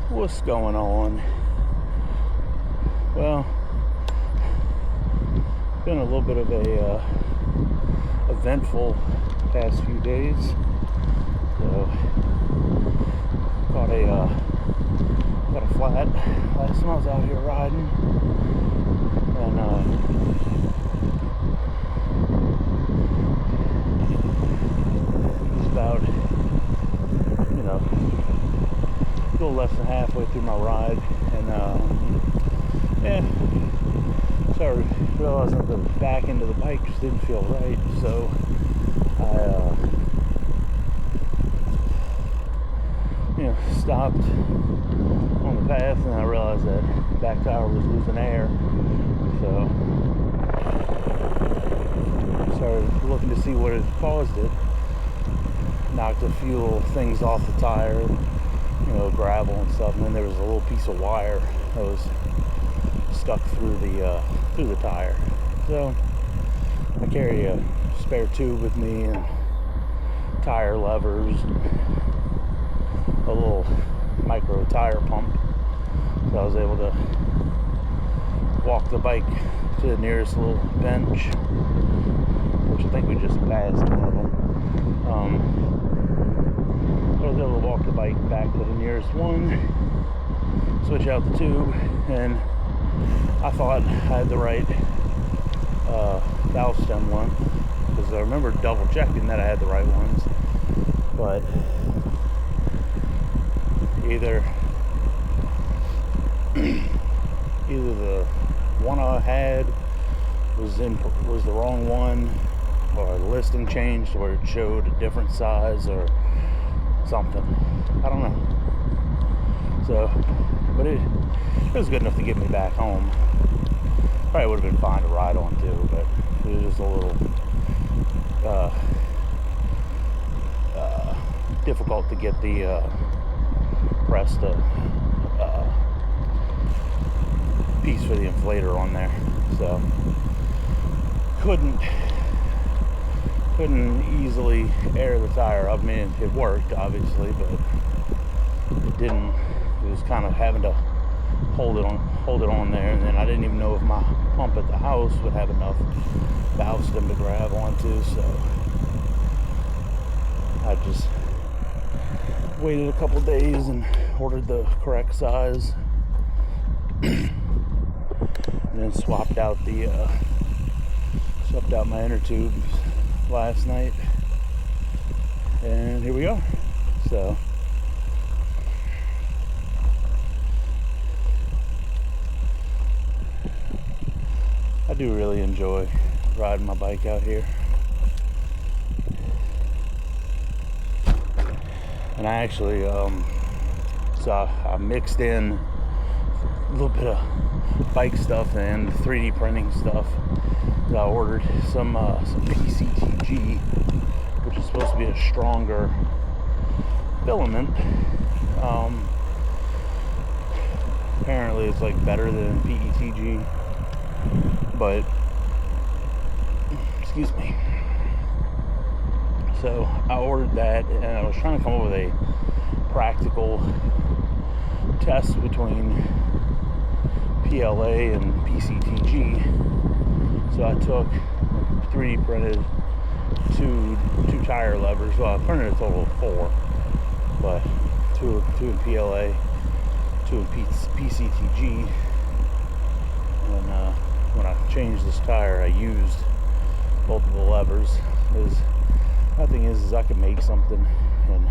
What's going on? Well, been a little bit of a eventful past few days. So caught a flat last time I was out here riding, and it was about a little less than halfway through my ride, and started realizing that the back end of the bike just didn't feel right, so I stopped on the path, and I realized that the back tire was losing air, so I started looking to see what had caused it. Knocked a few little things off the tire, gravel and stuff, and then there was a little piece of wire that was stuck through the tire. So I carry a spare tube with me and tire levers and a little micro tire pump, so I was able to walk the bike to the nearest little bench, which I think we just passed one of them. I was able to walk the bike back to the nearest one, switch out the tube, and I thought I had the right valve stem length, because I remember double checking that I had the right ones, but either the one I had was the wrong one, or the listing changed where it showed a different size or something. I don't know. So, but it was good enough to get me back home. Probably would have been fine to ride on too, but it was just a little difficult to get the pressed piece for the inflator on there. So couldn't easily air the tire up. I mean, it worked obviously, but it didn't. It was kind of having to hold it on there, and then I didn't even know if my pump at the house would have enough valve stem to grab onto, so I just waited a couple days and ordered the correct size, and then swapped out my inner tubes last night, and here we go. So I do really enjoy riding my bike out here, and I actually so I mixed in a little bit of bike stuff and 3D printing stuff. I ordered some PCTG, which is supposed to be a stronger filament. Apparently it's like better than PETG, but excuse me. So I ordered that, and I was trying to come up with a practical test between PLA and PCTG. So I took 3D printed two tire levers. Well, I printed a total of 4, but two in PLA, 2 in PCTG. And when I changed this tire, I used both of the levers. My thing is I can make something and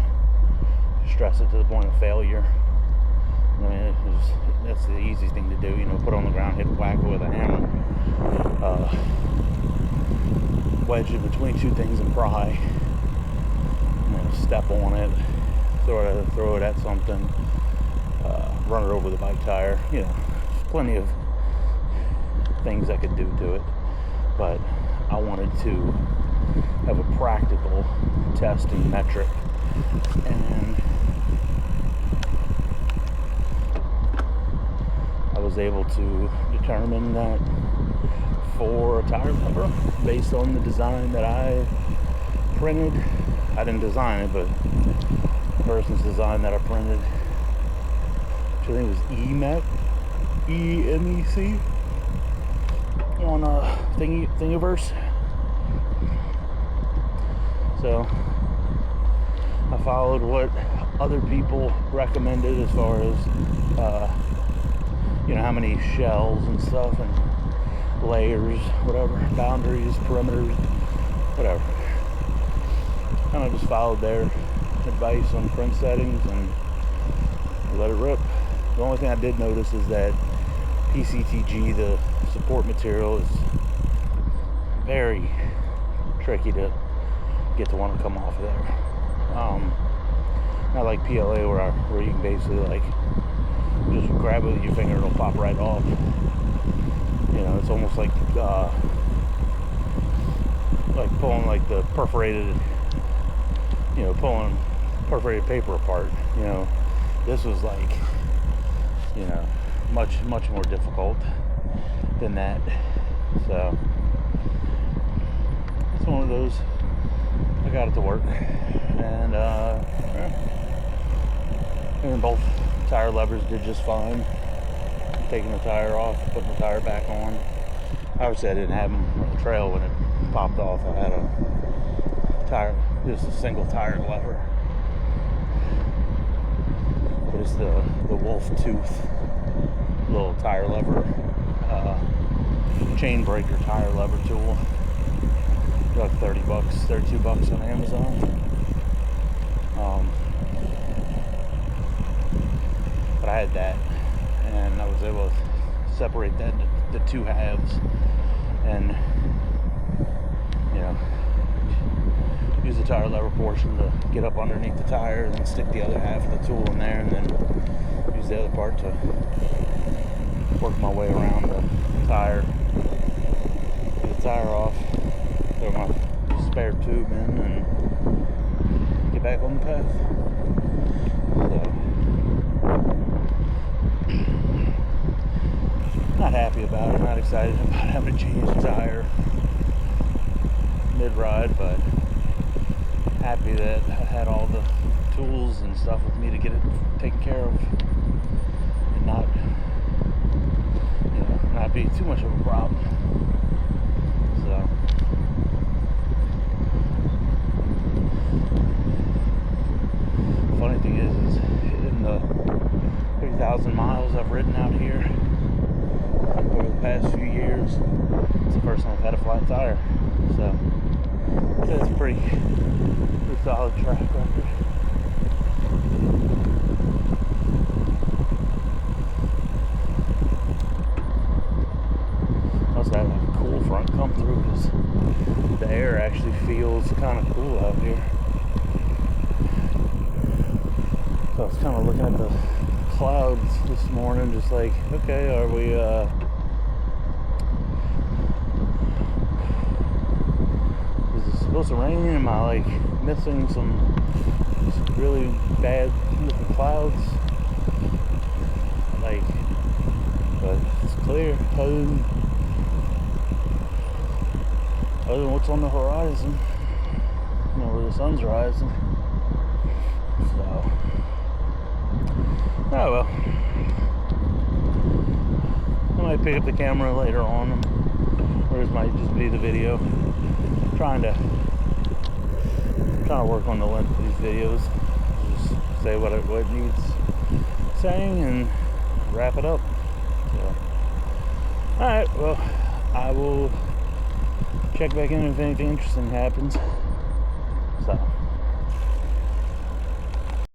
stress it to the point of failure. I mean, that's the easy thing to do, put it on the ground, whack it with a hammer, wedge it between two things and pry, step on it, throw it at something, run it over the bike tire. There's plenty of things I could do to it, but I wanted to have a practical testing metric, and I was able to determine that for a tire lever, based on the design that I printed. I didn't design it, but the person's design that I printed, which I think was EMEC on Thingiverse. So I followed what other people recommended as far as you know, how many shells and stuff and layers, whatever, boundaries, perimeters, whatever. Kind of just followed their advice on print settings and let it rip. The only thing I did notice is that PCTG, the support material, is very tricky to get the one to come off of there. Not like PLA where you can basically like just grab it with your finger, it'll pop right off. You know, it's almost like pulling like the perforated, you know, pulling perforated paper apart. You know, this was like, you know, much more difficult than that. So it's one of those. I got it to work, and both tire levers did just fine. Taking the tire off, putting the tire back on. Obviously, I didn't have them on the trail when it popped off. I had a tire, just a single tire lever. But it's the Wolf Tooth little tire lever, chain breaker tire lever tool. About $30, $32 on Amazon. But I had that, and I was able to separate that into the two halves, and you know, use the tire lever portion to get up underneath the tire, and then stick the other half of the tool in there, and then use the other part to work my way around the tire, get the tire off, throw my spare tube in, and get back on the path. So, not happy about it, not excited about having to change the tire mid-ride, but happy that I had all the tools and stuff with me to get it taken care of and not, you know, not be too much of a problem. So the funny thing is in the 3,000 miles I've ridden out here over the past few years, it's the first time I've had a flat tire. So it's a pretty solid track record. Must have a cool front come through because the air actually feels kind of cool out here. So I was kind of looking at the clouds this morning, just like, okay, are we is it supposed to rain? Am I like missing some really bad looking clouds? Like, but it's clear other than what's on the horizon, you know, where the sun's rising. So, oh well. I might pick up the camera later on, or it might just be the video. Trying to work on the length of these videos. Just say what it needs saying and wrap it up. So, alright, well, I will check back in if anything interesting happens. So